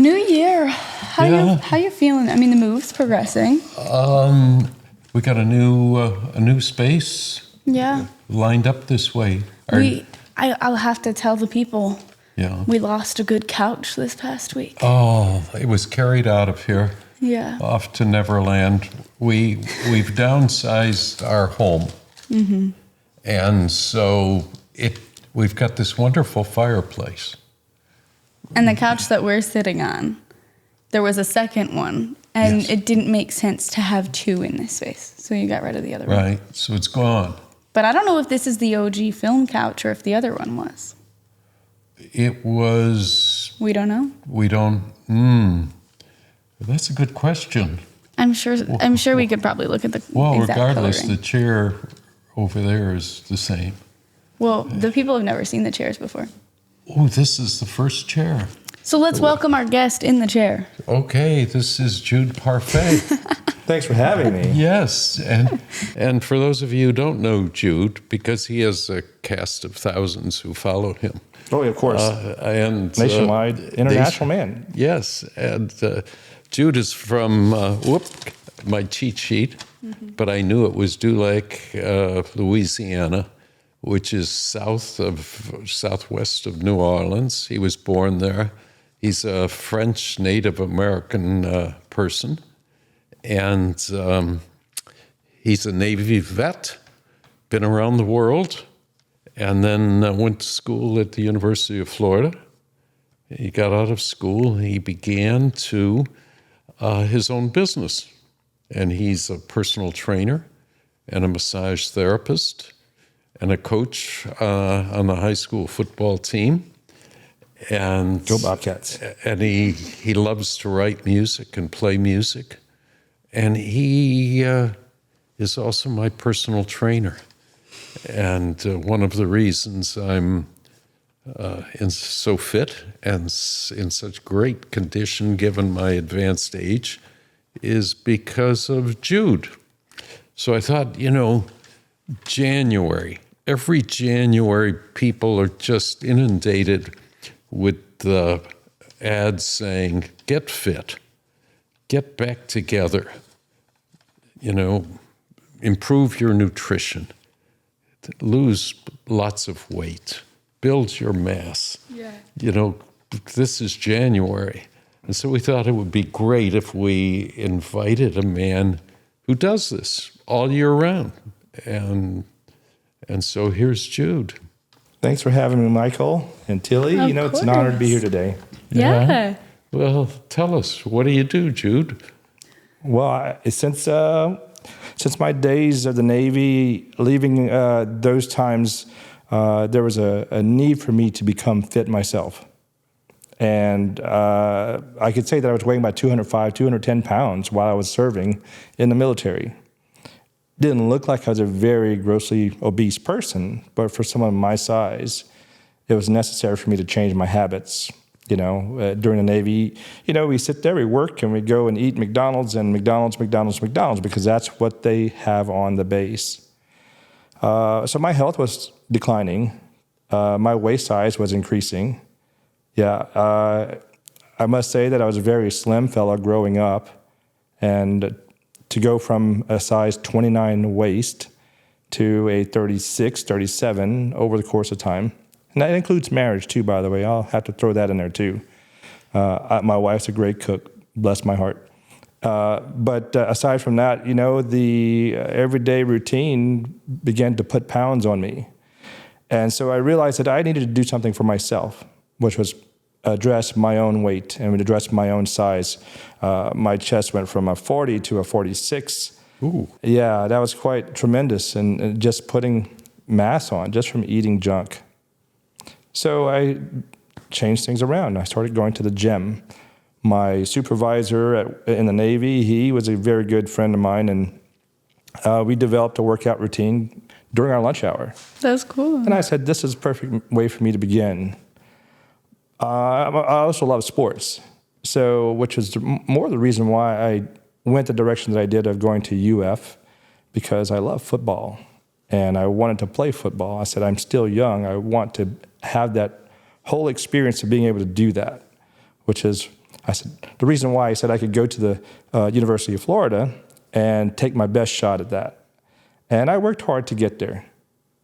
New year. How you feeling? I mean, the move's progressing. We got a new space. Yeah. Lined up this way. I'll have to tell the people. Yeah. We lost a good couch this past week. Oh, it was carried out of here. Yeah. Off to Neverland. We've downsized our home. Mm-hmm. And so we've got this wonderful fireplace. And the couch that we're sitting on, there was a second one, and It didn't make sense to have two in this space. So you got rid of the other one. Right, so it's gone. But I don't know if this is the OG film couch or if the other one was. It was... We don't know? We don't... That's a good question. I'm sure we could probably look at the exact regardless, coloring. the chair over there is the same. Well, the people have never seen the chairs before. Oh, this is the first chair. So let's welcome our guest in the chair. Okay, this is Jude Parfait. Thanks for having me. Yes, and for those of you who don't know Jude, because he has a cast of thousands who follow him. Oh, of course. And nationwide, international man. Yes, and Jude is from, my cheat sheet, but I knew it was Dew Lake, Louisiana, which is southwest of New Orleans. He was born there. He's a French Native American person, and he's a Navy vet, been around the world, and then went to school at the University of Florida. He got out of school. He began his own business, and he's a personal trainer and a massage therapist and a coach on the high school football team. And Go Bobcats. And he loves to write music and play music. And he is also my personal trainer. And one of the reasons I'm so fit and in such great condition given my advanced age is because of Jude. So I thought, every January, people are just inundated with the ads saying, get fit, get back together, improve your nutrition, lose lots of weight, build your mass. Yeah. This is January. And so we thought it would be great if we invited a man who does this all year round. And so here's Jude. Thanks for having me, Michael and Tilly. Of It's an honor to be here today. Yeah. Well, tell us, what do you do, Jude? Well, since my days of the Navy, leaving those times, there was a need for me to become fit myself. And I could say that I was weighing about 205, 210 pounds while I was serving in the military. Didn't look like I was a very grossly obese person, but for someone my size, it was necessary for me to change my habits. During the Navy, we sit there, we work, and we go and eat McDonald's because that's what they have on the base. So my health was declining. My waist size was increasing. I must say that I was a very slim fella growing up, and to go from a size 29 waist to a 36, 37 over the course of time. And that includes marriage too, by the way. I'll have to throw that in there too. My wife's a great cook, bless my heart. But aside from that, the everyday routine began to put pounds on me. And so I realized that I needed to do something for myself, which was address my own weight and address my own size. My chest went from a 40 to a 46. Ooh. Yeah, that was quite tremendous, and just putting mass on just from eating junk. So I changed things around. I started going to the gym. My supervisor in the Navy, he was a very good friend of mine, and we developed a workout routine during our lunch hour. That's cool. And I said, this is a perfect way for me to begin. I also love sports, which was more the reason why I went the direction that I did of going to UF, because I love football, and I wanted to play football. I said, I'm still young. I want to have that whole experience of being able to do that, which is I said, the reason why, I said I could go to the University of Florida and take my best shot at that. And I worked hard to get there.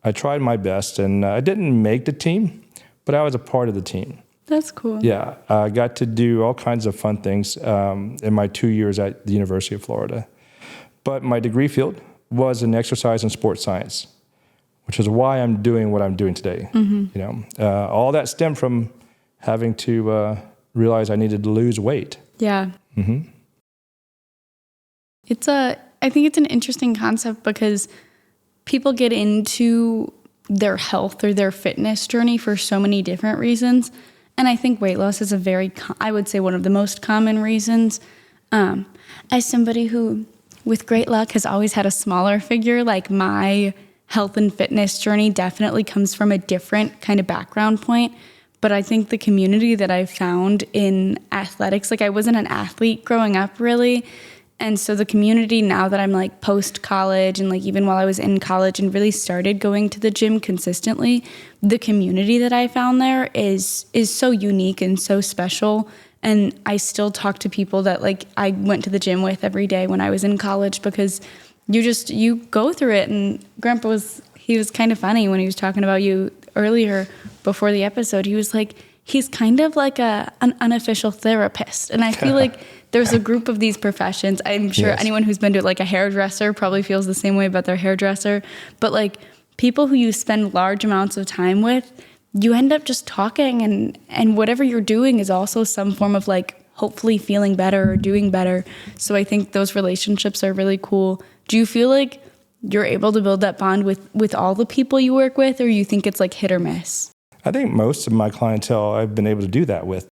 I tried my best, and I didn't make the team, but I was a part of the team. That's cool. Yeah, I got to do all kinds of fun things in my 2 years at the University of Florida. But my degree field was in exercise and sports science, which is why I'm doing what I'm doing today. You know, all that stemmed from having to realize I needed to lose weight. Yeah. I think it's an interesting concept because people get into their health or their fitness journey for so many different reasons. And I think weight loss is I would say one of the most common reasons. As somebody who, with great luck, has always had a smaller figure, like my health and fitness journey definitely comes from a different kind of background point. But I think the community that I found in athletics, like I wasn't an athlete growing up really. And so the community now that I'm like post-college and like even while I was in college and really started going to the gym consistently, the community that I found there is so unique and so special. And I still talk to people that like I went to the gym with every day when I was in college because you go through it. And Grandpa he was kind of funny when he was talking about you earlier before the episode. He was like, he's kind of like an unofficial therapist. And I feel like there's a group of these professions. I'm sure anyone who's been to like a hairdresser probably feels the same way about their hairdresser. But like people who you spend large amounts of time with, you end up just talking and whatever you're doing is also some form of like hopefully feeling better or doing better. So I think those relationships are really cool. Do you feel like you're able to build that bond with all the people you work with, or you think it's like hit or miss? I think most of my clientele I've been able to do that with.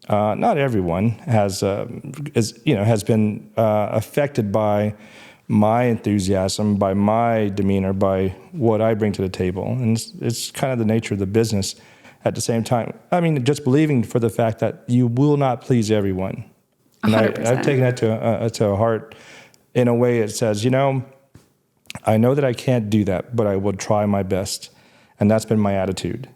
Not everyone has been affected by my enthusiasm, by my demeanor, by what I bring to the table, and it's kind of the nature of the business. At the same time, I mean, just believing for the fact that you will not please everyone, and 100%. I've taken that to heart in a way. It says, I know that I can't do that, but I will try my best, and that's been my attitude.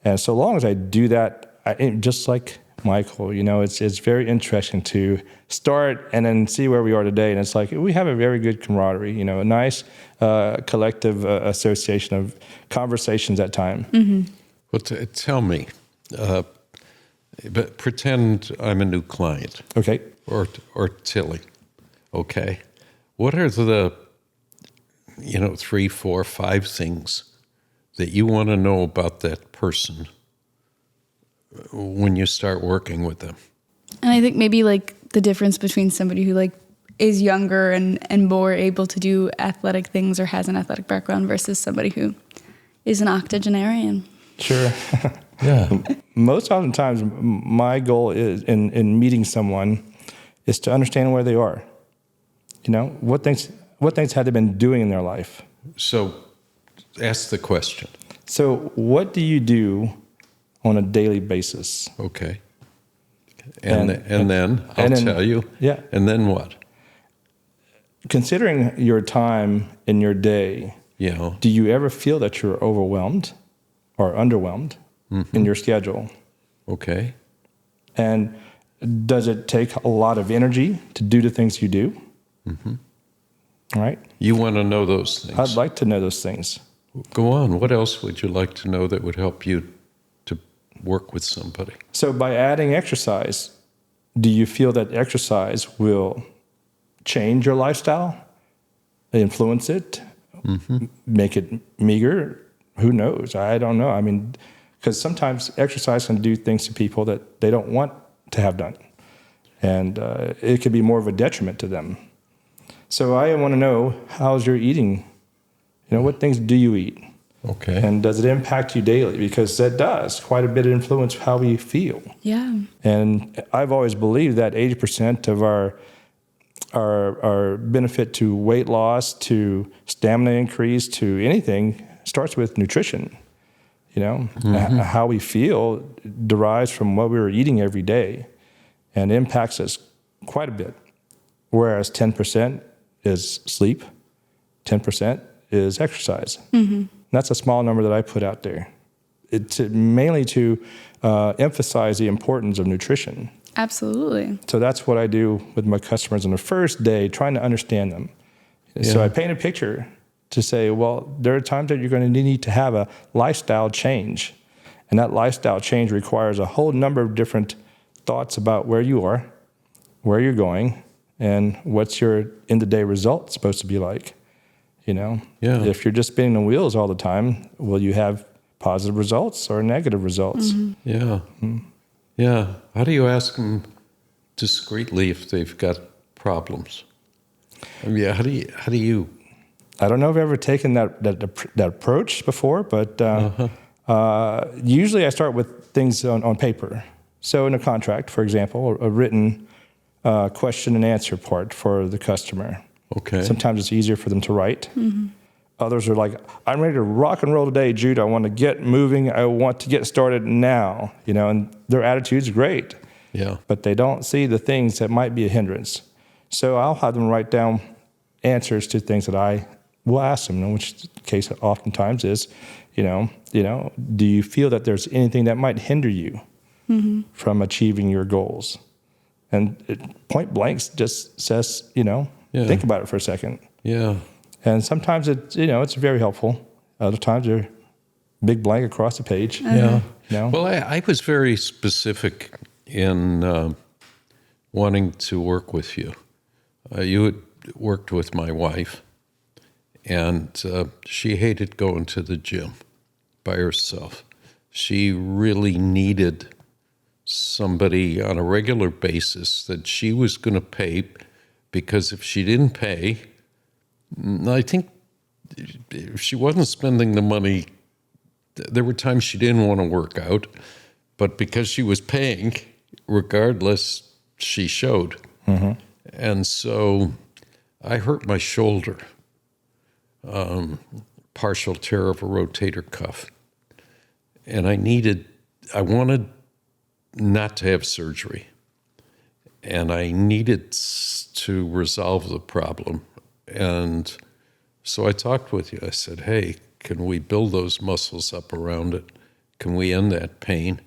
And so long as I do that, just like Michael, it's very interesting to start and then see where we are today. And it's like we have a very good camaraderie, a nice collective association of conversations at time. Well, tell me, but pretend I'm a new client. Okay. Or Tilly. Okay. What are the 3, 4, 5 things that you want to know about that person when you start working with them? And I think maybe like the difference between somebody who like is younger and more able to do athletic things or has an athletic background versus somebody who is an octogenarian. Sure. Yeah. Most oftentimes, my goal is in meeting someone is to understand where they are. What things had they been doing in their life. So ask the question. So what do you do on a daily basis? Okay. And then I'll tell you. Yeah. And then what? Considering your time in your day, do you ever feel that you're overwhelmed or underwhelmed in your schedule? Okay. And does it take a lot of energy to do the things you do? All right. You want to know those things. I'd like to know those things. Go on. What else would you like to know that would help you to work with somebody? So by adding exercise, do you feel that exercise will change your lifestyle, influence it, make it meager? Who knows? I don't know. I mean, because sometimes exercise can do things to people that they don't want to have done. And it could be more of a detriment to them. So I want to know, how's your eating? What things do you eat? Okay. And does it impact you daily? Because that does quite a bit influence how we feel. Yeah. And I've always believed that 80% of our benefit to weight loss, to stamina increase, to anything starts with nutrition. How we feel derives from what we were eating every day and impacts us quite a bit. Whereas 10% is sleep, 10% is exercise. That's a small number that I put out there. It's mainly to emphasize the importance of nutrition. Absolutely. So that's what I do with my customers on the first day, trying to understand them. So Yeah. I paint a picture to say, well, there are times that you're going to need to have a lifestyle change. And that lifestyle change requires a whole number of different thoughts about where you are, where you're going, and what's your in-the-day result supposed to be like. Yeah. If you're just spinning the wheels all the time, will you have positive results or negative results? Yeah. Yeah. How do you ask them discreetly if they've got problems? I mean, how do you? I don't know if I've ever taken that approach before, but usually I start with things on paper. So in a contract, for example, a written question and answer part for the customer. Okay. Sometimes it's easier for them to write. Others are like, I'm ready to rock and roll today, Jude. I want to get moving. I want to get started now. And their attitude's great. Yeah. But they don't see the things that might be a hindrance. So I'll have them write down answers to things that I will ask them, in which case oftentimes is, do you feel that there's anything that might hinder you from achieving your goals? And point blank just says, think about it for a second. Yeah. And sometimes it's very helpful. Other times they're big blank across the page. Yeah. No. Well, I was very specific in wanting to work with you. You had worked with my wife, and she hated going to the gym by herself. She really needed somebody on a regular basis that she was going to pay, because if she didn't pay, I think if she wasn't spending the money, there were times she didn't want to work out, but because she was paying, regardless, she showed. And so I hurt my shoulder, partial tear of a rotator cuff. And I wanted not to have surgery. And I needed to resolve the problem. And so I talked with you. I said, hey, can we build those muscles up around it? Can we end that pain?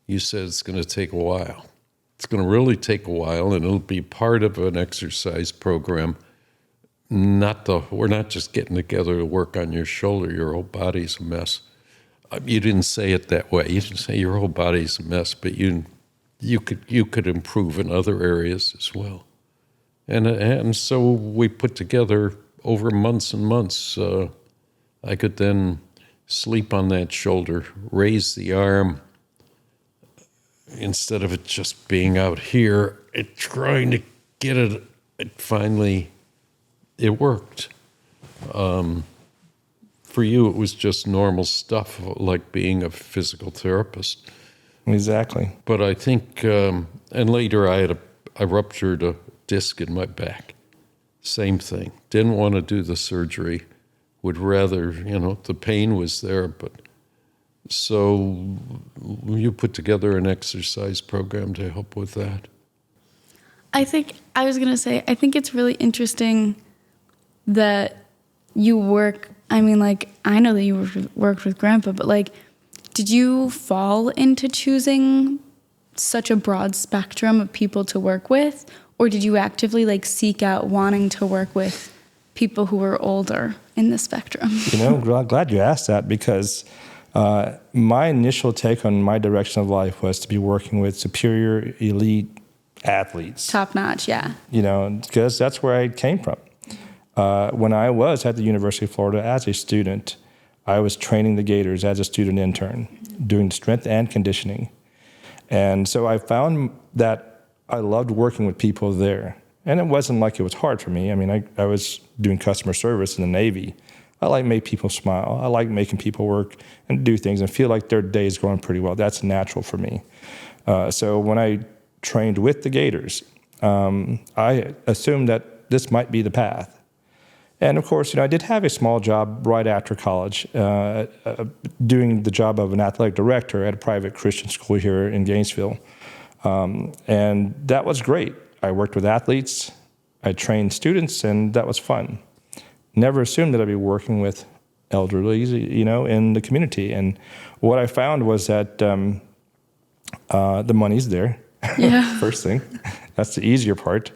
You said it's going to take a while. It's going to really take a while, and it'll be part of an exercise program. We're not just getting together to work on your shoulder. Your whole body's a mess. You didn't say it that way. You didn't say your whole body's a mess, but you could improve in other areas as well. And so we put together over months and months. I could then sleep on that shoulder, raise the arm, instead of it just being out here and trying to get it. Finally, it worked. For you, it was just normal stuff, like being a physical therapist. Exactly. But I think, and later I ruptured a disc in my back. Same thing. Didn't want to do the surgery. Would rather, the pain was there. But so you put together an exercise program to help with that. I think it's really interesting that you work. I mean, I know that you worked with Grandpa, but did you fall into choosing such a broad spectrum of people to work with? Or did you actively seek out wanting to work with people who were older in the spectrum? Glad you asked that, because my initial take on my direction of life was to be working with superior elite athletes. Top notch, yeah. Because that's where I came from. When I was at the University of Florida as a student, I was training the Gators as a student intern, doing strength and conditioning. And so I found that I loved working with people there. And it wasn't like it was hard for me. I mean, I was doing customer service in the Navy. I like making people smile. I like making people work and do things and feel like their day is going pretty well. That's natural for me. So when I trained with the Gators, I assumed that this might be the path. And of course, I did have a small job right after college, doing the job of an athletic director at a private Christian school here in Gainesville. And that was great. I worked with athletes, I trained students, and that was fun. Never assumed that I'd be working with elderly, in the community. And what I found was that the money's there. Yeah. First thing. That's the easier part.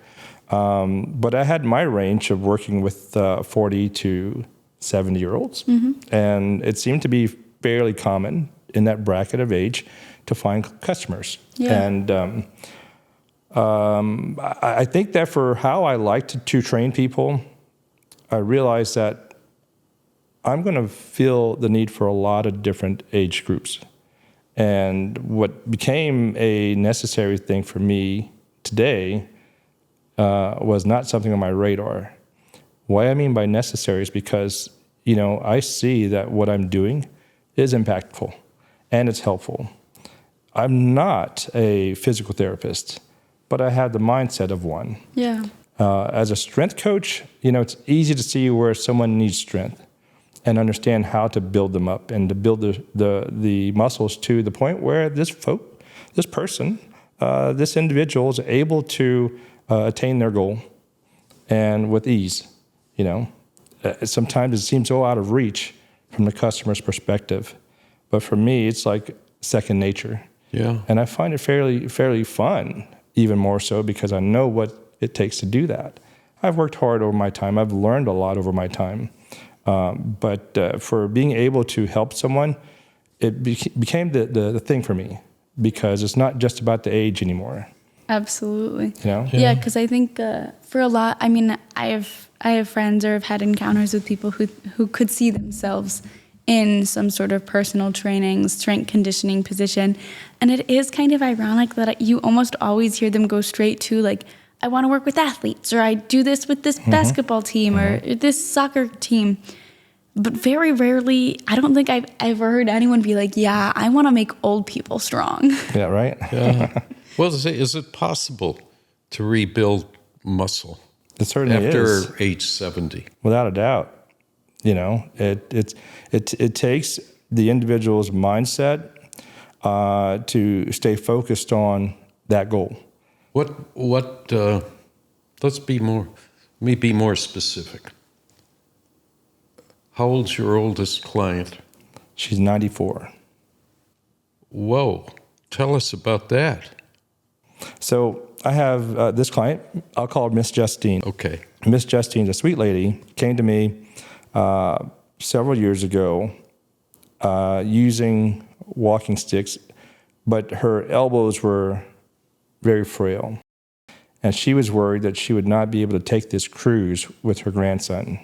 But I had my range of working with 40 to 70-year-olds. And it seemed to be fairly common in that bracket of age to find customers. Yeah. And I think that for how I like to train people, I realized that I'm going to feel the need for a lot of different age groups. And what became a necessary thing for me today was not something on my radar. What I mean by necessary is because, I see that what I'm doing is impactful and it's helpful. I'm not a physical therapist, but I have the mindset of one. Yeah. As a strength coach, it's easy to see where someone needs strength and understand how to build them up and to build the muscles to the point where this person, this individual is able to attain their goal and with ease. Sometimes it seems so out of reach from the customer's perspective, but for me, it's like second nature. Yeah. And I find it fairly fun, even more so because I know what it takes to do that. I've worked hard over my time. I've learned a lot over my time. But for being able to help someone, it became the thing for me because it's not just about the age anymore. Absolutely. Yeah. Yeah, because I think for a lot, I have friends or have had encounters with people who could see themselves in some sort of personal training, strength conditioning position. And it is kind of ironic that you almost always hear them go straight to like, I want to work with athletes, or I do this with this basketball team or this soccer team. But very rarely, I don't think I've ever heard anyone be like, yeah, I want to make old people strong. Yeah, right? Yeah. Well, is it possible to rebuild muscle It certainly after is. age 70? Without a doubt. It takes the individual's mindset to stay focused on that goal. Let me be more specific. How old's your oldest client? She's 94. Whoa, tell us about that. So I have this client, I'll call her Miss Justine. Okay. Miss Justine's a sweet lady, came to me several years ago using walking sticks, but her elbows were very frail. And she was worried that she would not be able to take this cruise with her grandson.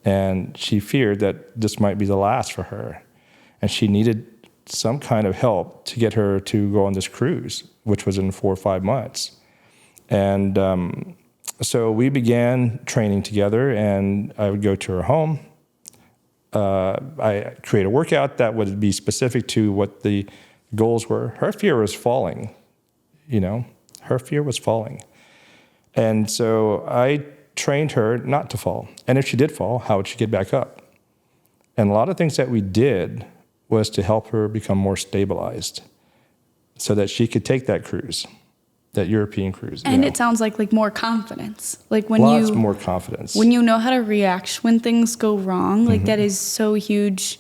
And she feared that this might be the last for her. And she needed some kind of help to get her to go on this cruise, which was in 4 or 5 months. And so we began training together, and I would go to her home. I create a workout that would be specific to what the goals were. Her fear was falling, her fear was falling. And so I trained her not to fall. And if she did fall, how would she get back up? And a lot of things that we did was to help her become more stabilized so that she could take that cruise, that European cruise. And it sounds like more confidence. Like when Lots more confidence. When you know how to react when things go wrong, like that is so huge.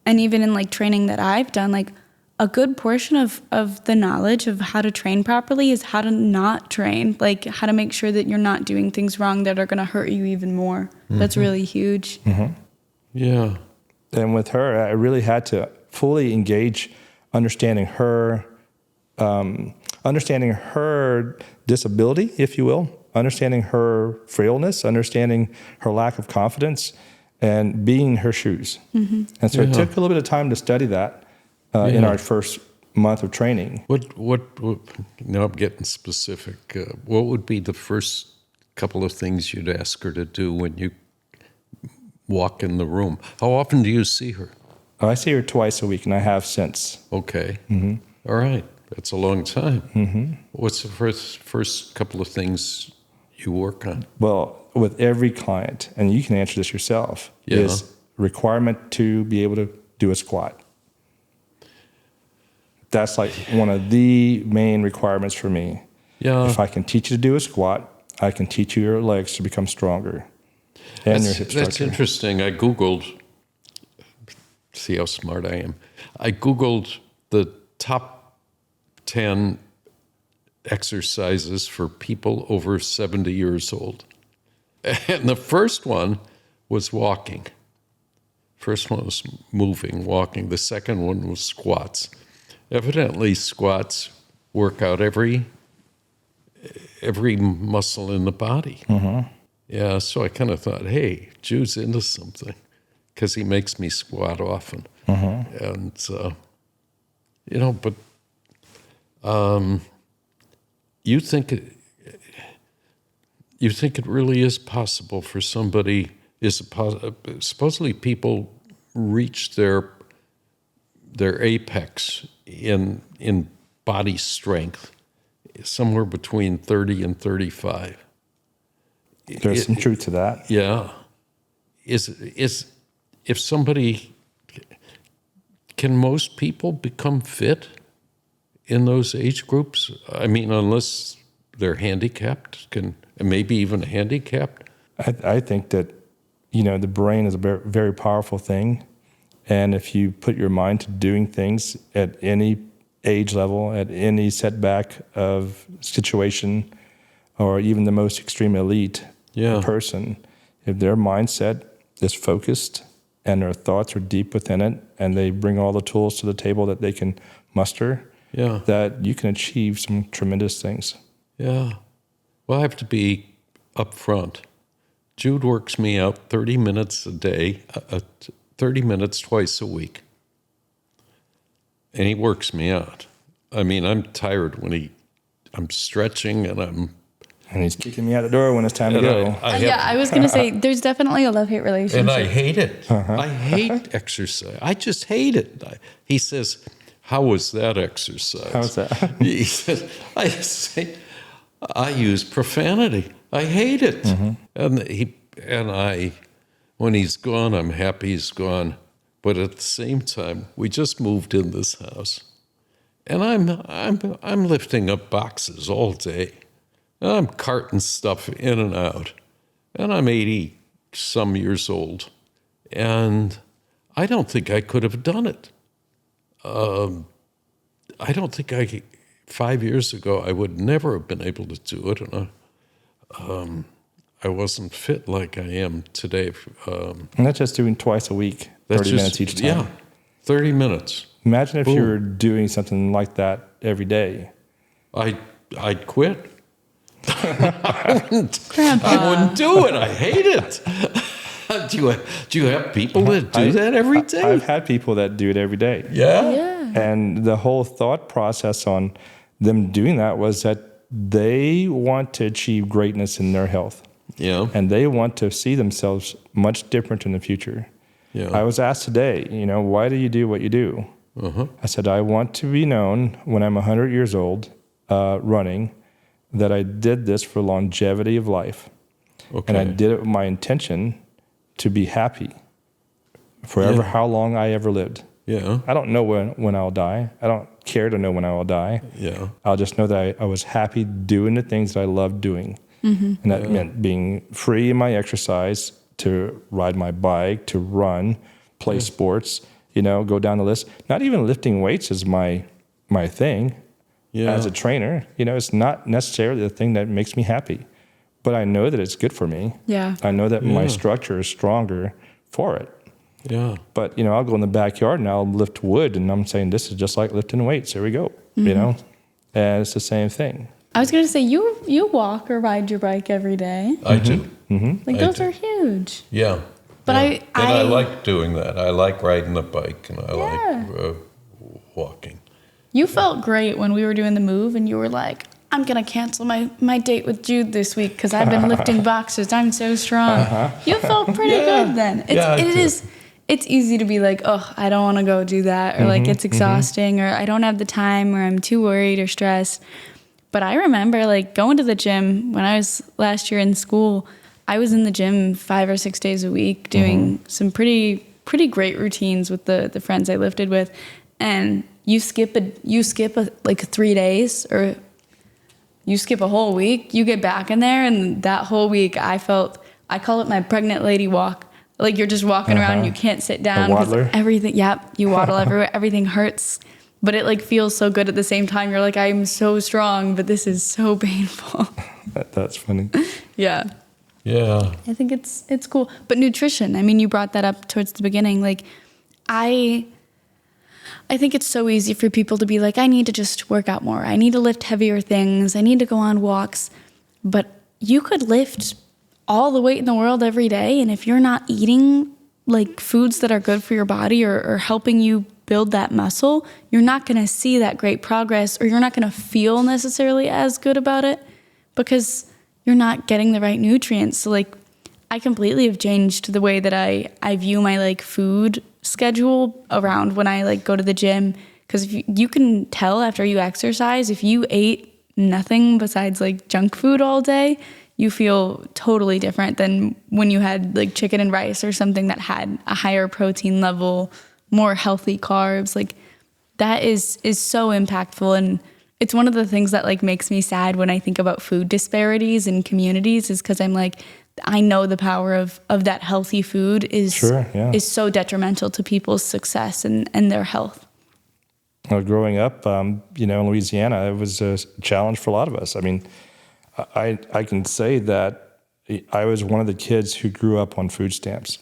And even in like training that I've done, like a good portion of the knowledge of how to train properly is how to not train, like how to make sure that you're not doing things wrong that are going to hurt you even more. That's really huge. Yeah. And with her, I really had to fully engage understanding her disability, if you will, understanding her frailness, understanding her lack of confidence, and being in her shoes. And so it took a little bit of time to study that in our first month of training. What now I'm getting specific. What would be the first couple of things you'd ask her to do when you walk in the room? How often do you see her? I see her twice a week, and I have since. Okay. All right. That's a long time. What's the first couple of things you work on? Well, with every client, and you can answer this yourself, is requirement to be able to do a squat. That's like one of the main requirements for me. Yeah. If I can teach you to do a squat, I can teach you your legs to become stronger and your hip structure. That's interesting. I Googled, see how smart I am. I Googled the top 10 exercises for people over 70 years old. And the first one was walking. First one was moving, walking. The second one was squats. Evidently, squats work out every muscle in the body. Yeah, so I kind of thought, hey, Jude's into something, because he makes me squat often. And, but you think it really is possible for somebody, supposedly people reach their apex in body strength somewhere between 30 and 35. There's some truth to that. Yeah. If somebody, can most people become fit in those age groups? I mean, unless they're handicapped, and maybe even handicapped. I think that, the brain is a very, very powerful thing. And if you put your mind to doing things at any age level, at any setback of situation, or even the most extreme elite person, if their mindset is focused and their thoughts are deep within it, and they bring all the tools to the table that they can muster, that you can achieve some tremendous things. Yeah. Well, I have to be upfront. Jude works me out 30 minutes a day, 30 minutes twice a week. And he works me out. I mean, I'm tired when I'm stretching and he's kicking me out the door when it's time to go. I was going to say, there's definitely a love-hate relationship. And I hate it. I hate exercise. I just hate it. He says, how was that exercise? How was that? He says, I use profanity. I hate it. And when he's gone, I'm happy he's gone. But at the same time, we just moved in this house, and I'm lifting up boxes all day. And I'm carting stuff in and out, and I'm 80-some years old, and I don't think I could have done it. I don't think 5 years ago, I would never have been able to do it, and I wasn't fit like I am today. And that's just doing twice a week, 30 minutes each time. Yeah, 30 minance. Imagine if you were doing something like that every day. I'd quit. Grandpa. I wouldn't do it. I hate it. Do you have people that do that every day? I've had people that do it every day. Yeah. And the whole thought process on them doing that was that they want to achieve greatness in their health. Yeah. And they want to see themselves much different in the future. Yeah. I was asked today, why do you do what you do? I said, I want to be known when I'm 100 years old, running, that I did this for longevity of life. Okay. And I did it with my intention to be happy forever, how long I ever lived. Yeah. I don't know when I'll die. I don't care to know when I will die. Yeah. I'll just know that I was happy doing the things that I loved doing. And that meant being free in my exercise, to ride my bike, to run, play sports, go down the list. Not even lifting weights is my thing as a trainer. It's not necessarily the thing that makes me happy, but I know that it's good for me. Yeah. I know that my structure is stronger for it. Yeah. But, I'll go in the backyard and I'll lift wood, and I'm saying this is just like lifting weights. Here we go, and it's the same thing. I was going to say, you walk or ride your bike every day. I do. Like, those are huge. Yeah. But yeah. I like doing that. I like riding the bike, and I like walking. You felt great when we were doing the move, and you were like, I'm going to cancel my date with Jude this week because I've been lifting boxes. I'm so strong. You felt pretty good then. It's easy to be like, oh, I don't want to go do that, or like it's exhausting, or I don't have the time, or I'm too worried or stressed. But I remember like going to the gym when I was last year in school. I was in the gym 5 or 6 days a week doing some pretty great routines with the friends I lifted with. And you skip like 3 days, or you skip a whole week, you get back in there, and that whole week I call it my pregnant lady walk. Like you're just walking around and you can't sit down. A waddler? Everything, you waddle everywhere. Everything hurts. but it like feels so good at the same time. You're like, I'm so strong, but this is so painful. That's funny. Yeah. Yeah. I think it's cool. But nutrition, I mean, you brought that up towards the beginning. Like, I think it's so easy for people to be like, I need to just work out more. I need to lift heavier things. I need to go on walks. But you could lift all the weight in the world every day. And if you're not eating like foods that are good for your body or helping you build that muscle, you're not going to see that great progress, or you're not going to feel necessarily as good about it because you're not getting the right nutrients. So like, I completely have changed the way that I view my like food schedule around when I like go to the gym. Because you can tell after you exercise, if you ate nothing besides like junk food all day, you feel totally different than when you had like chicken and rice or something that had a higher protein level, more healthy carbs. Like that is so impactful. And it's one of the things that like makes me sad when I think about food disparities in communities, is because I'm like, I know the power of that healthy food is so detrimental to people's success and their health. Well, growing up, in Louisiana, it was a challenge for a lot of us. I mean, I can say that I was one of the kids who grew up on food stamps,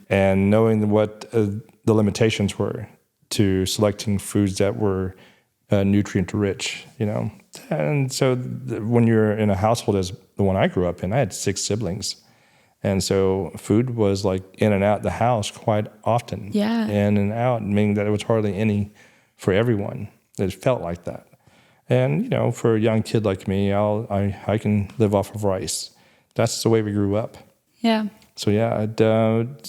and knowing what the limitations were to selecting foods that were nutrient rich, And so when you're in a household as the one I grew up in, I had 6 siblings. And so food was like in and out the house quite often. Yeah. In and out, meaning that it was hardly any for everyone. It felt like that. And, for a young kid like me, I can live off of rice. That's the way we grew up. Yeah. So,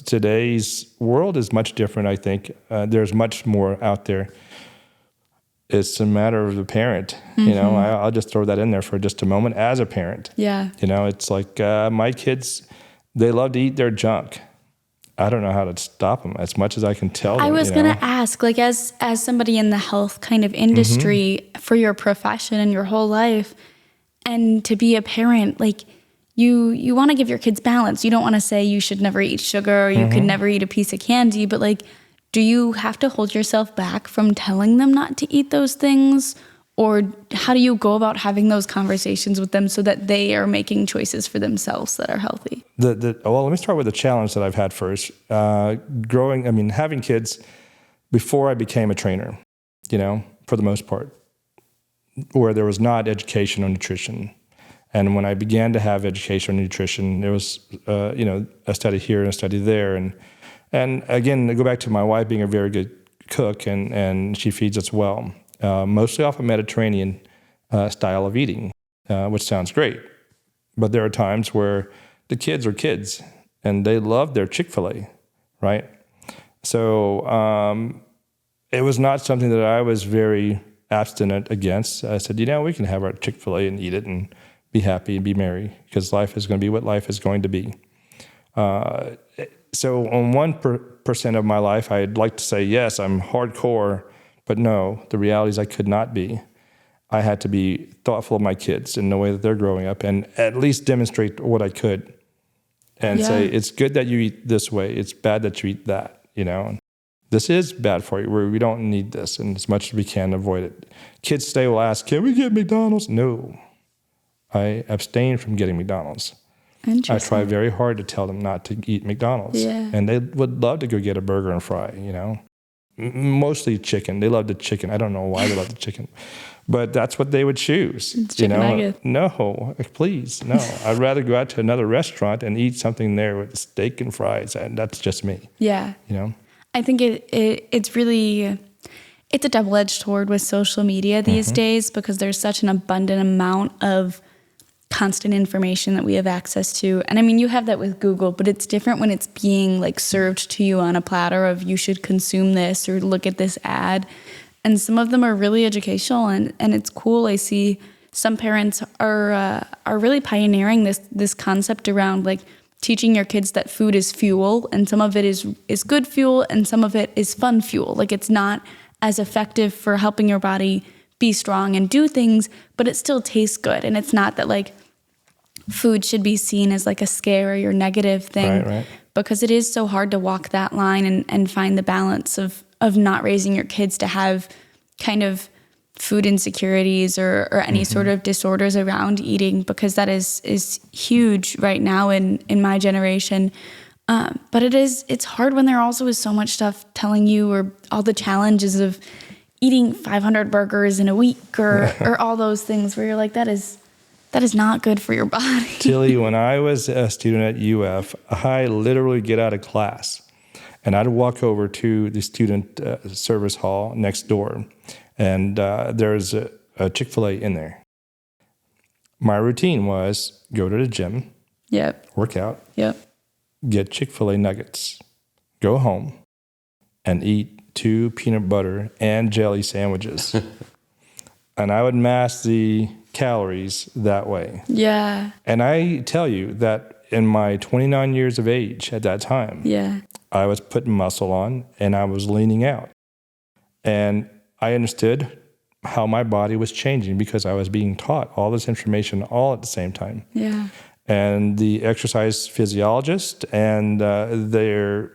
today's world is much different, I think. There's much more out there. It's a matter of the parent. I'll just throw that in there for just a moment as a parent. Yeah. It's like my kids, they love to eat their junk. I don't know how to stop them as much as I can tell them. I was going to ask, like, as somebody in the health kind of industry for your profession and your whole life, and to be a parent, like, you want to give your kids balance. You don't want to say you should never eat sugar or you could never eat a piece of candy, but like, do you have to hold yourself back from telling them not to eat those things? Or how do you go about having those conversations with them so that they are making choices for themselves that are healthy? Well, let me start with the challenge that I've had first. Having kids before I became a trainer, for the most part, where there was not education on nutrition. And when I began to have education on nutrition, there was, a study here and a study there. And again, to go back to my wife being a very good cook, and she feeds us well. Mostly off a Mediterranean style of eating, which sounds great. But there are times where the kids are kids, and they love their Chick-fil-A, right? So it was not something that I was very abstinent against. I said, we can have our Chick-fil-A and eat it and be happy and be merry, because life is going to be what life is going to be. So on 1% of my life, I'd like to say, yes, I'm hardcore. But no, the reality is I could not be. I had to be thoughtful of my kids in the way that they're growing up, and at least demonstrate what I could and say, it's good that you eat this way. It's bad that you eat that, This is bad for you. We don't need this, and as much as we can avoid it. Kids today will ask, can we get McDonald's? No. I abstain from getting McDonald's. I try very hard to tell them not to eat McDonald's. Yeah. And they would love to go get a burger and fry, Mostly chicken. They love the chicken. I don't know why they love the chicken, but that's what they would choose. It's chicken nuggets. No, please, no. I'd rather go out to another restaurant and eat something there with steak and fries, and that's just me. Yeah. I think it's really, it's a double-edged sword with social media these days, because there's such an abundant amount of constant information that we have access to. And I mean, you have that with Google, but it's different when it's being like served to you on a platter of you should consume this or look at this ad. And some of them are really educational, and it's cool. I see some parents are really pioneering this concept around like teaching your kids that food is fuel, and some of it is good fuel and some of it is fun fuel. Like, it's not as effective for helping your body be strong and do things, but it still tastes good. And it's not that like food should be seen as like a scary or negative thing, right. Because it is so hard to walk that line and find the balance of not raising your kids to have kind of food insecurities or any sort of disorders around eating, because that is huge right now in my generation. But it's hard when there also is so much stuff telling you, or all the challenges of eating 500 burgers in a week or all those things where you're like, that is not good for your body. Tilly, when I was a student at UF, I literally get out of class and I'd walk over to the student service hall next door, and there's a Chick-fil-A in there. My routine was go to the gym, Yep. work out, Yep. get Chick-fil-A nuggets, go home, and eat 2 peanut butter and jelly sandwiches. And I would mask the calories that way. Yeah. And I tell you that in my 29 years of age at that time, Yeah. I was putting muscle on and I was leaning out. And I understood how my body was changing because I was being taught all this information all at the same time. Yeah. And the exercise physiologist and their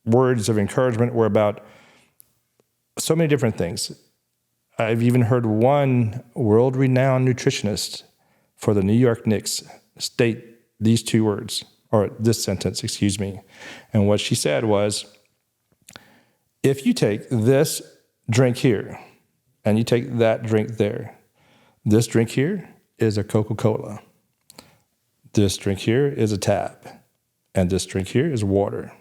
words of encouragement were about so many different things. I've even heard one world-renowned nutritionist for the New York Knicks state these 2 words, or this sentence, excuse me. And what she said was, if you take this drink here and you take that drink there, this drink here is a Coca-Cola. This drink here is a Tab. And this drink here is water.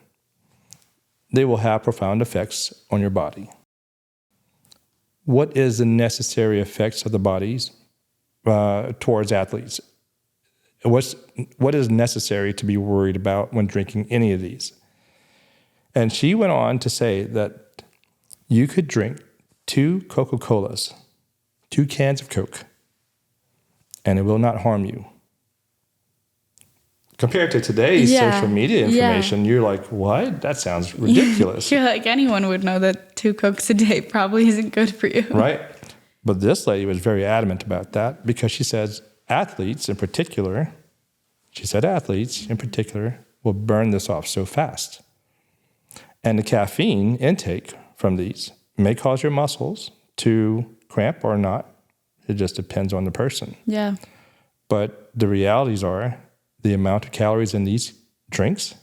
They will have profound effects on your body. What is the necessary effects of the bodies towards athletes? What is necessary to be worried about when drinking any of these? And she went on to say that you could drink 2 Coca-Colas, 2 cans of Coke, and it will not harm you. Compared to today's social media information, you're like, what? That sounds ridiculous. You're like, anyone would know that 2 Cokes a day probably isn't good for you. Right. But this lady was very adamant about that because she says athletes in particular will burn this off so fast. And the caffeine intake from these may cause your muscles to cramp or not. It just depends on the person. Yeah. But the realities are the amount of calories in these drinks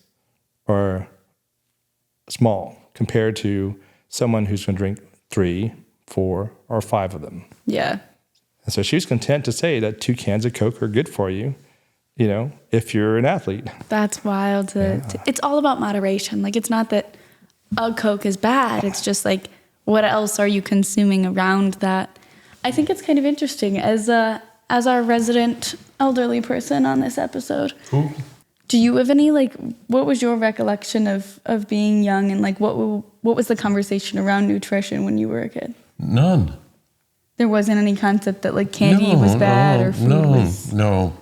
are small compared to someone who's going to drink 3, 4, or 5 of them. Yeah. And so she was content to say that 2 cans of Coke are good for you, if you're an athlete. That's wild. It's all about moderation. Like, it's not that a Coke is bad. It's just like, what else are you consuming around that? I think it's kind of interesting as our resident elderly person on this episode. Who? Do you have any, what was your recollection of being young, and what was the conversation around nutrition when you were a kid? None. There wasn't any concept that candy was bad or food was... No.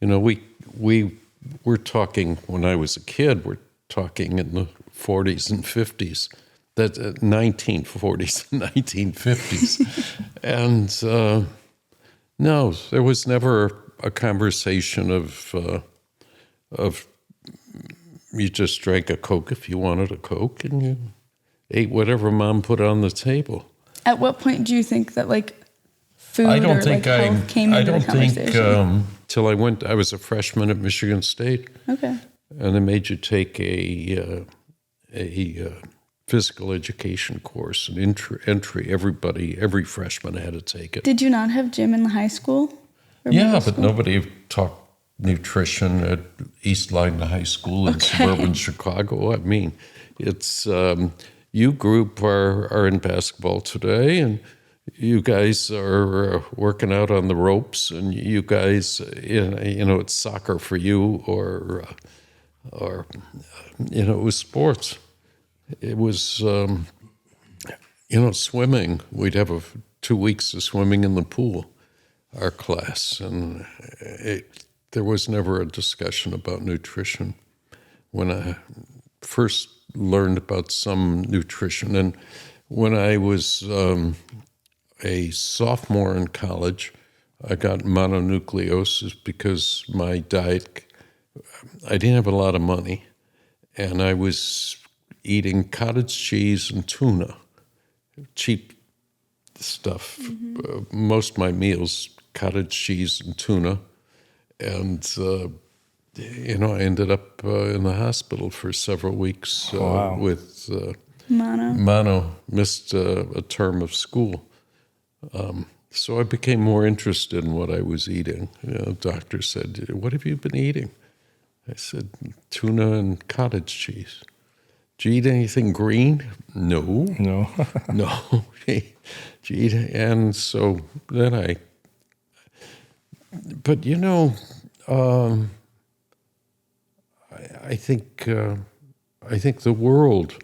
We were talking when I was a kid. We're talking in the 40s and 50s. That 1940s and 1950s, and no, there was never a conversation of you just drank a Coke if you wanted a Coke, and you ate whatever Mom put on the table. At what point do you think that food health came into the conversation? Till I was a freshman at Michigan State. Okay. And they made you take a physical education course, an entry. Every freshman had to take it. Did you not have gym in the high school? Yeah, but nobody taught nutrition at East Line High School in suburban Chicago. I mean, it's you group are in basketball today, and you guys are working out on the ropes, and you guys, it's soccer for you, or it was sports. It was, swimming. We'd have 2 weeks of swimming in the pool, our class, and there was never a discussion about nutrition. When I first learned about some nutrition, and when I was a sophomore in college, I got mononucleosis because my diet, I didn't have a lot of money, and I was eating cottage cheese and tuna, cheap stuff. Most of my meals, cottage cheese and tuna. And, I ended up in the hospital for several weeks Wow. with Mono. missed a term of school. So I became more interested in what I was eating. The doctor said, "What have you been eating?" I said, "Tuna and cottage cheese." "Do you eat anything green?" "No." No. No. Do you eat? And so then but I think the world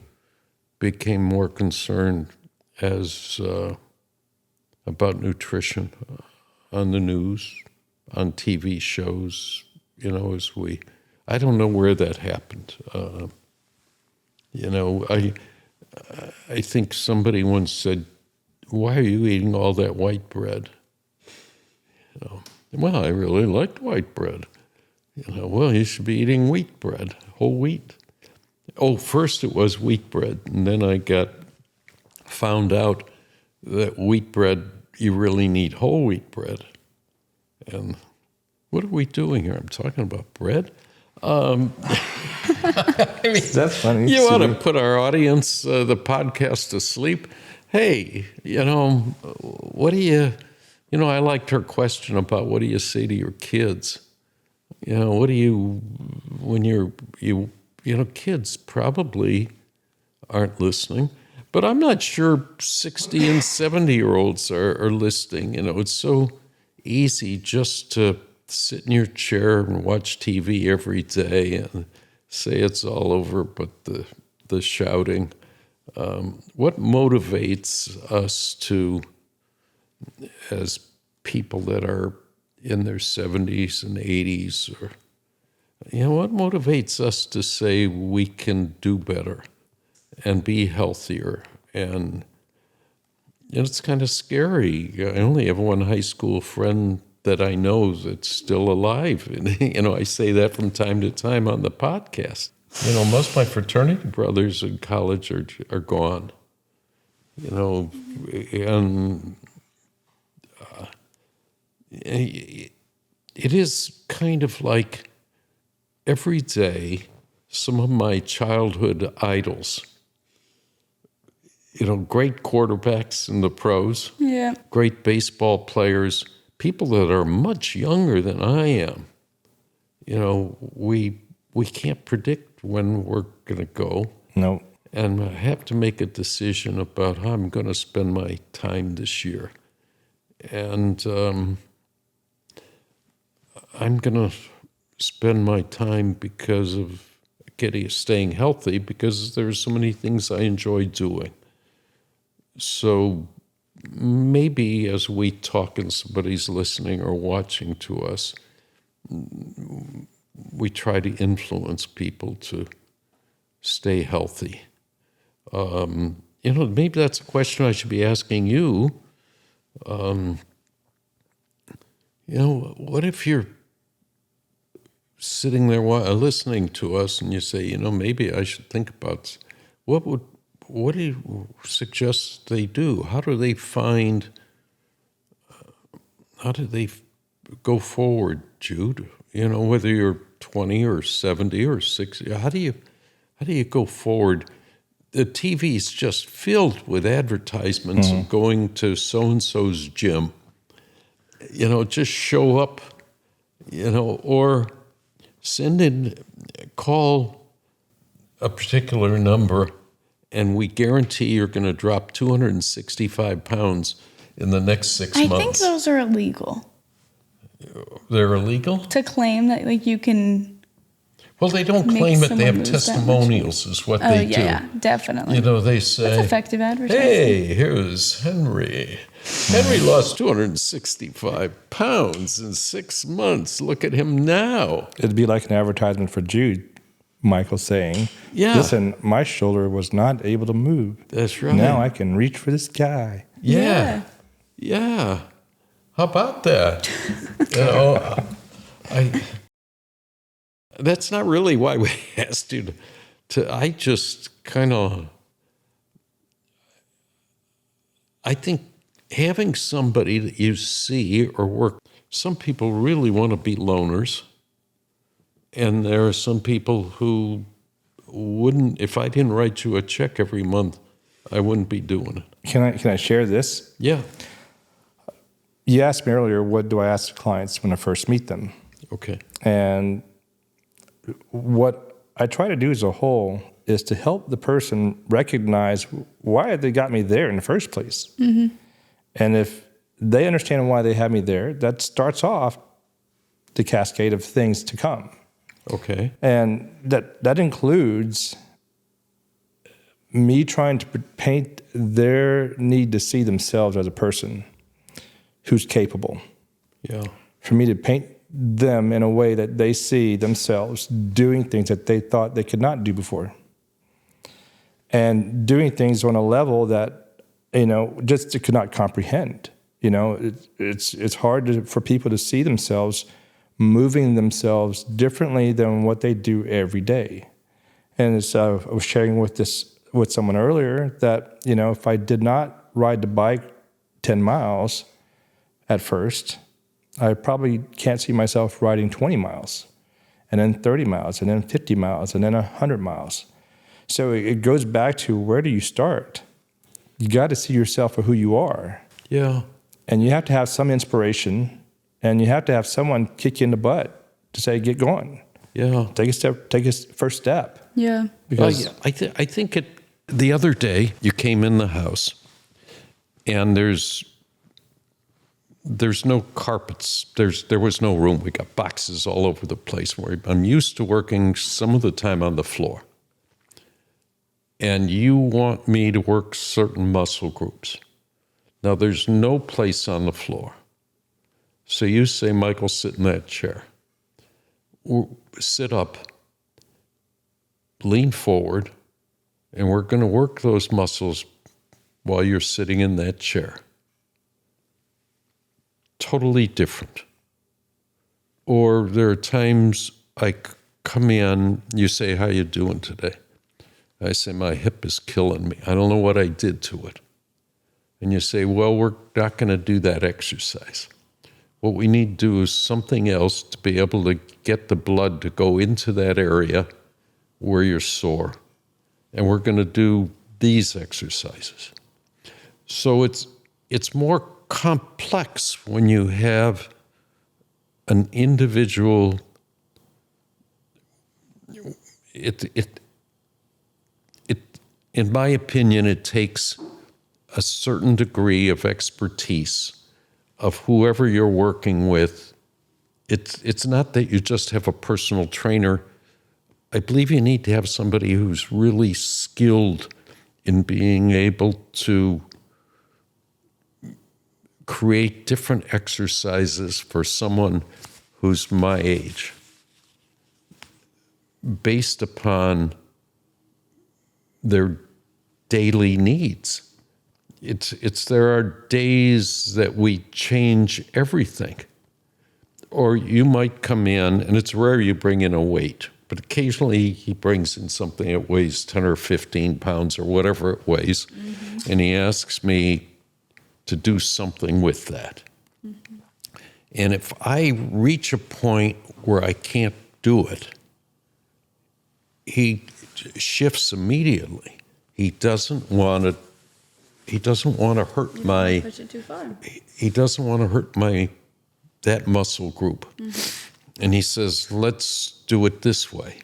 became more concerned as about nutrition on the news, on TV shows. I don't know where that happened. I think somebody once said, "Why are you eating all that white bread?" Well, I really liked white bread. Well, you should be eating wheat bread, whole wheat. Oh, first it was wheat bread, and then I found out that wheat bread, you really need whole wheat bread. And what are we doing here? I'm talking about bread? That's funny. You want to put our audience, the podcast, to sleep? Hey, what do you, I liked her question about what do you say to your kids? What do you, when kids probably aren't listening, but I'm not sure 60 and 70-year-olds are listening. It's so easy just to sit in your chair and watch TV every day and say it's all over, but the shouting. What motivates us to, as people that are in their 70s and 80s, or what motivates us to say we can do better and be healthier? And it's kind of scary. I only have one high school friend that I know that's still alive. And, I say that from time to time on the podcast. Most of my fraternity brothers in college are gone. And it is kind of like every day some of my childhood idols, great quarterbacks in the pros, Yeah. great baseball players, people that are much younger than I am. We can't predict when we're going to go. No. And I have to make a decision about how I'm going to spend my time this year. And I'm going to spend my time because of staying healthy, because there's so many things I enjoy doing. So maybe as we talk and somebody's listening or watching to us, we try to influence people to stay healthy. Maybe that's a question I should be asking you. What if you're sitting there listening to us and you say, maybe I should think about what do you suggest they do? How do they go forward, Jude? Whether you're 20 or 70 or 60, how do you go forward? The TV is just filled with advertisements of going to so-and-so's gym. Just show up, or call a particular number, and we guarantee you're going to drop 265 pounds in the next 6 months. I think those are illegal. They're illegal? To claim that you can. Well, they don't Make claim it. They someone have lose that much. testimonials is what they do. Yeah, definitely. They say, That's effective advertising. "Hey, here's Henry. Henry lost 265 pounds in 6 months. Look at him now." It'd be like an advertisement for Jude, Michael saying, Yeah. "Listen, my shoulder was not able to move. That's right. Now I can reach for the sky." Yeah. How about that? That's not really why we asked you to. I just kind of. I think having somebody that you see or work. Some people really want to be loners, and there are some people who wouldn't. If I didn't write you a check every month, I wouldn't be doing it. Can I share this? Yeah. You asked me earlier, what do I ask clients when I first meet them? Okay. And what I try to do as a whole is to help the person recognize why they got me there in the first place. Mm-hmm. And if they understand why they have me there, that starts off the cascade of things to come. Okay. And that includes me trying to paint their need to see themselves as a person who's capable. Yeah. For me to paint them in a way that they see themselves doing things that they thought they could not do before. And doing things on a level that, just could not comprehend. It's hard for people to see themselves moving themselves differently than what they do every day. And as I was sharing with someone earlier that, if I did not ride the bike 10 miles at first, I probably can't see myself riding 20 miles, and then 30 miles, and then 50 miles, and then 100 miles. So it goes back to, where do you start? You got to see yourself for who you are. Yeah. And you have to have some inspiration, and you have to have someone kick you in the butt to say, get going. Yeah. Take a first step. Yeah. Because I think the other day you came in the house, and there's no carpets. There was no room. We got boxes all over the place. I'm used to working some of the time on the floor. And you want me to work certain muscle groups. Now, there's no place on the floor. So you say, Michael, sit in that chair. Sit up, lean forward, and we're going to work those muscles while you're sitting in that chair. Totally different. Or there are times I come in, you say, how you doing today? I say, my hip is killing me. I don't know what I did to it. And you say, well, we're not going to do that exercise. What we need to do is something else to be able to get the blood to go into that area where you're sore. And we're going to do these exercises. So it's more complex when you have an individual. In my opinion, it takes a certain degree of expertise of whoever you're working with. It's not that you just have a personal trainer. I believe you need to have somebody who's really skilled in being able to create different exercises for someone who's my age based upon their daily needs. There are days that we change everything. Or you might come in, and it's rare you bring in a weight, but occasionally he brings in something that weighs 10 or 15 pounds or whatever it weighs, and he asks me to do something with that. And if I reach a point where I can't do it, he shifts immediately. He doesn't want to hurt my. Push it too far. He doesn't want to hurt that muscle group. And he says, let's do it this way.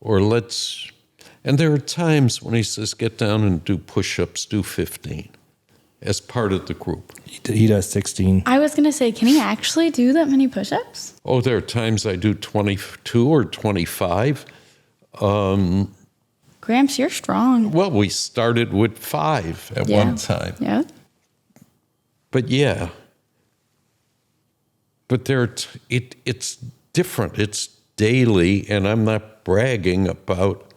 Or and there are times when he says, get down and do push-ups, do 15 as part of the group. he does 16. I was going to say, can he actually do that many push-ups? Oh, there are times I do 22 or 25. Gramps, you're strong. Well, we started with 5 at one time. Yeah. But yeah. But it's different. It's daily, and I'm not bragging about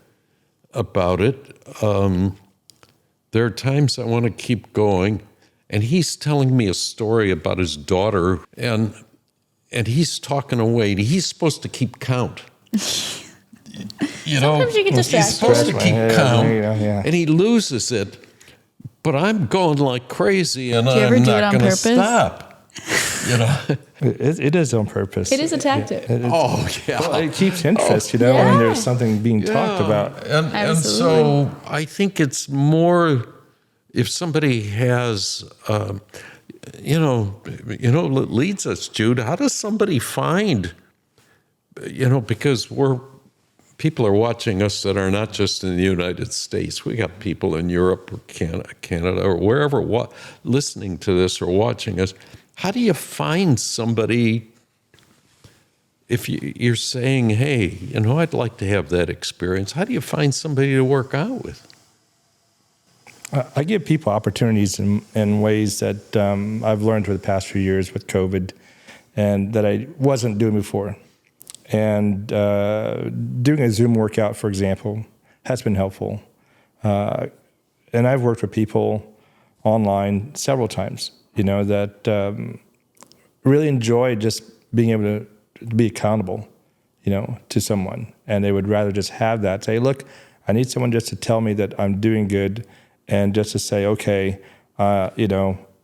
it. There are times I want to keep going, and he's telling me a story about his daughter, and he's talking away. He's supposed to keep count. Sometimes you get distracted. He's supposed to keep count, Yeah. and he loses it. but I'm going like crazy, and Do you ever I'm do it not on going to purpose? stop. You know? It is on purpose. It is a tactic. Oh, yeah. Well, it keeps interest, when there's something being talked about. And so I think it's more if somebody has, it leads us, Jude. How does somebody find, because people are watching us that are not just in the United States. We got people in Europe or Canada or wherever listening to this or watching us. How do you find somebody if you're saying, hey, I'd like to have that experience? How do you find somebody to work out with? I give people opportunities in ways that I've learned over the past few years with COVID and that I wasn't doing before. And doing a Zoom workout, for example, has been helpful. And I've worked with people online several times, that really enjoy just being able to be accountable, to someone. And they would rather just have that, say, look, I need someone just to tell me that I'm doing good and just to say, okay,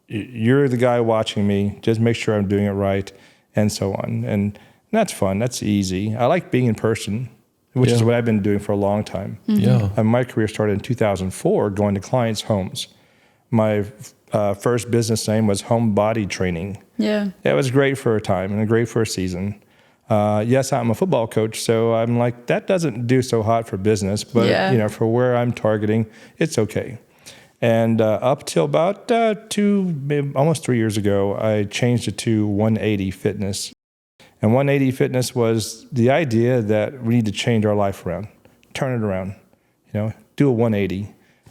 you're the guy watching me, just make sure I'm doing it right, and so on. And that's fun. That's easy. I like being in person, which is what I've been doing for a long time. Mm-hmm. Yeah. And my career started in 2004, going to clients' homes. My first business name was Home Body Training. Yeah. It was great for a time and great for a season. Yes, I'm a football coach, so I'm like, that doesn't do so hot for business, but for where I'm targeting, it's okay. And up till about almost 3 years ago, I changed it to 180 Fitness. And 180 Fitness was the idea that we need to change our life around, turn it around, do a 180.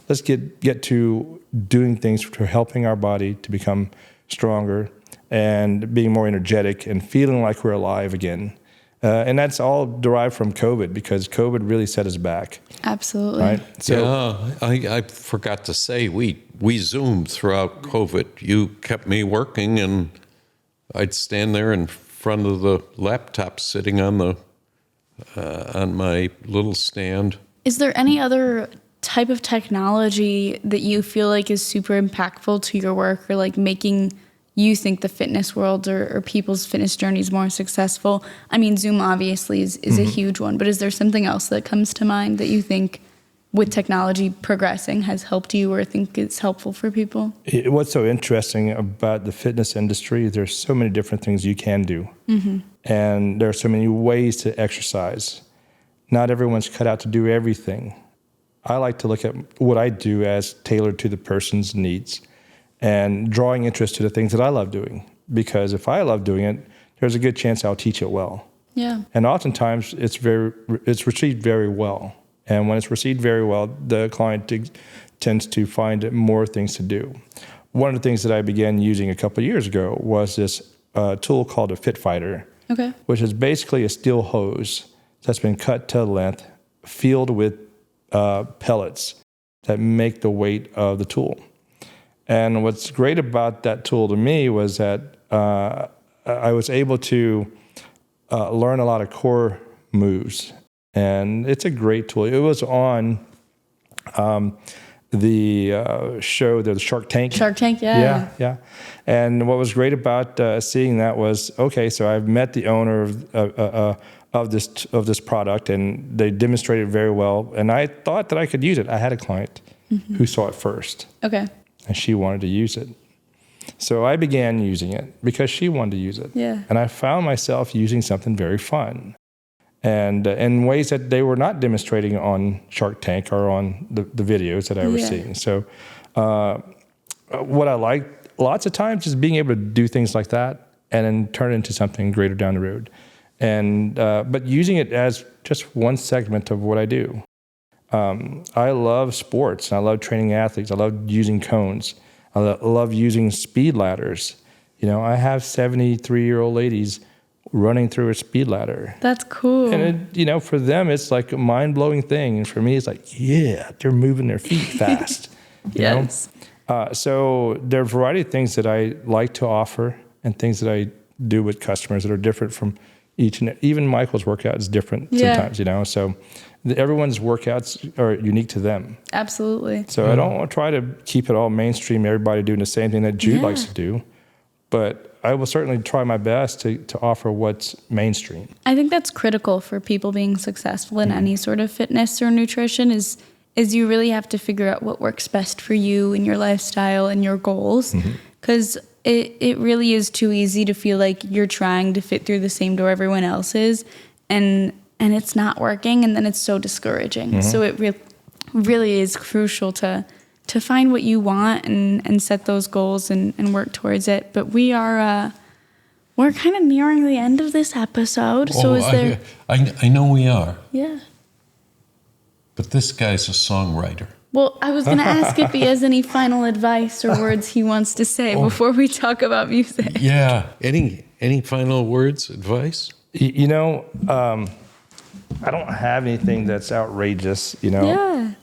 Let's get to doing things for helping our body to become stronger and being more energetic and feeling like we're alive again. And that's all derived from COVID, because COVID really set us back. Absolutely. Right? So, I forgot to say, we Zoomed throughout COVID. You kept me working, and I'd stand there in front of the laptop sitting on my little stand. Is there any other type of technology that you feel like is super impactful to your work, or like making you think the fitness world or people's fitness journey is more successful? I mean, Zoom obviously is a huge one, but is there something else that comes to mind that you think with technology progressing has helped you or think is helpful for people? What's so interesting about the fitness industry, there's so many different things you can do. Mm-hmm. And there are so many ways to exercise. Not everyone's cut out to do everything. I like to look at what I do as tailored to the person's needs and drawing interest to the things that I love doing. Because if I love doing it, there's a good chance I'll teach it well. Yeah. And oftentimes it's received very well. And when it's received very well, the client tends to find more things to do. One of the things that I began using a couple of years ago was this tool called a Fit Fighter, which is basically a steel hose that's been cut to length, filled with pellets that make the weight of the tool. And what's great about that tool to me was that I was able to learn a lot of core moves. And it's a great tool. It was on the show, the Shark Tank. Shark Tank, yeah. Yeah. And what was great about seeing that was, okay, so I've met the owner of this product, and they demonstrated very well. And I thought that I could use it. I had a client who saw it first. Okay. And she wanted to use it. So I began using it because she wanted to use it. Yeah. And I found myself using something very fun. And in ways that they were not demonstrating on Shark Tank or on the videos that I was seeing. So what I like lots of times is being able to do things like that and then turn it into something greater down the road. And but using it as just one segment of what I do. I love sports. I love training athletes. I love using cones. I love using speed ladders. I have 73-year-old ladies running through a speed ladder. That's cool. And it, for them, it's like a mind-blowing thing. And for me, it's like, yeah, they're moving their feet fast. Yes. So there are a variety of things that I like to offer and things that I do with customers that are different from Even Michael's workout is different sometimes, you know. So everyone's workouts are unique to them. Absolutely. So I don't try to keep it all mainstream, everybody doing the same thing that Jude likes to do. But I will certainly try my best to offer what's mainstream. I think that's critical for people being successful in any sort of fitness or nutrition is you really have to figure out what works best for you and your lifestyle and your goals. Because it really is too easy to feel like you're trying to fit through the same door everyone else is, and it's not working, and then it's so discouraging. So it really is crucial to find what you want and set those goals and work towards it. But we're kind of nearing the end of this episode. So is there? I know we are. Yeah. But this guy's a songwriter. Well, I was going to ask if he has any final advice or words he wants to say before we talk about music. Yeah. Any final words, advice? You know, I don't have anything that's outrageous, you know. Yeah.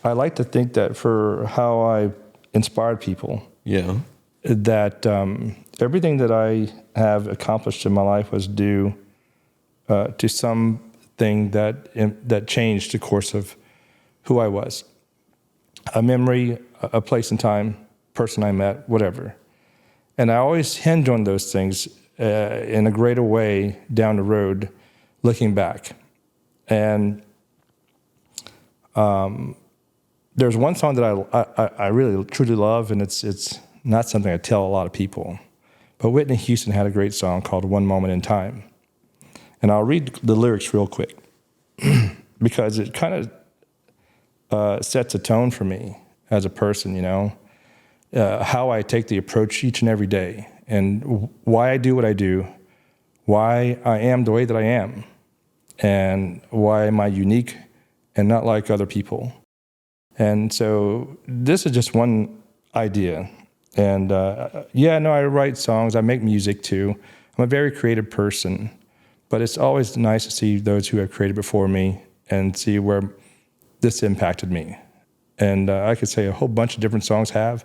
I like to think that for how I inspired people, that everything that I have accomplished in my life was due to something that changed the course of who I was. A memory, a place and time, person I met, whatever. And I always hinge on those things in a greater way down the road, looking back. And there's one song that I really truly love, and it's not something I tell a lot of people. But Whitney Houston had a great song called "One Moment in Time," and I'll read the lyrics real quick because it kind of sets a tone for me as a person, you know, how I take the approach each and every day, and why I do what I do, why I am the way that I am, and why am I unique and not like other people. And so this is just one idea. And I write songs, I make music too. I'm a very creative person, but it's always nice to see those who have created before me and see where this impacted me. And I could say a whole bunch of different songs have,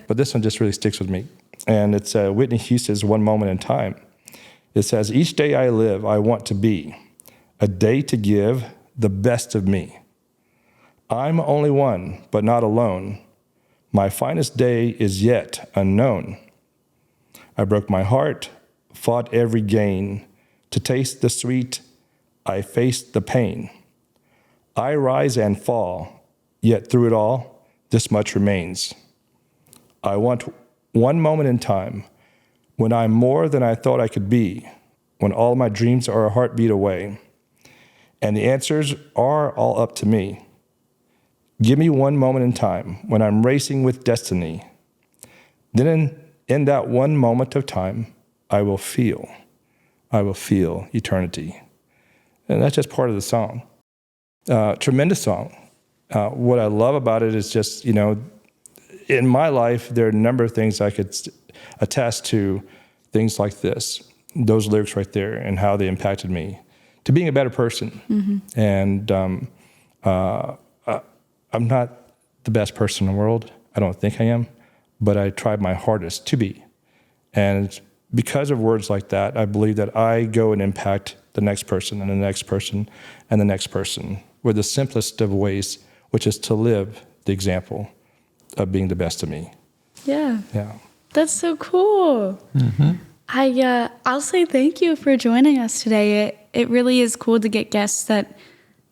but this one just really sticks with me. And it's Whitney Houston's "One Moment in Time." It says, "Each day I live, I want to be a day to give the best of me. I'm only one, but not alone. My finest day is yet unknown. I broke my heart, fought every gain. To taste the sweet, I faced the pain. I rise and fall, yet through it all, this much remains. I want one moment in time when I'm more than I thought I could be, when all my dreams are a heartbeat away, and the answers are all up to me. Give me one moment in time when I'm racing with destiny. Then in that one moment of time, I will feel eternity." And that's just part of the song. Tremendous song. What I love about it is just, you know, in my life, there are a number of things I could attest to, things like this, those lyrics right there, and how they impacted me to being a better person. And I'm not the best person in the world. I don't think I am, but I tried my hardest to be. And because of words like that, I believe that I go and impact the next person and the next person and the next person with the simplest of ways, which is to live the example of being the best of me. Yeah. That's so cool. I'll say thank you for joining us today. It really is cool to get guests that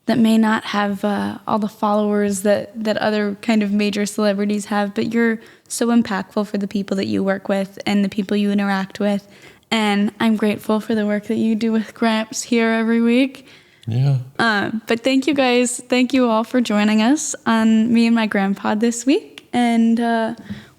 may not have all the followers that other kind of major celebrities have, but you're so impactful for the people that you work with and the people you interact with. And I'm grateful for the work that you do with Gramps here every week. Yeah. But thank you guys. Thank you all for joining us on Me and My Grandpa this week. And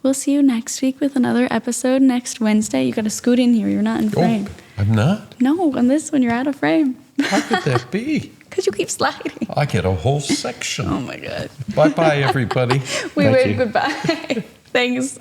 we'll see you next week with another episode next Wednesday. You got to scoot in here. You're not in frame. I'm not? No, on this one, you're out of frame. How could that be? Because you keep sliding. I get a whole section. Oh, my God. Bye-bye, everybody. We wave goodbye. Thanks.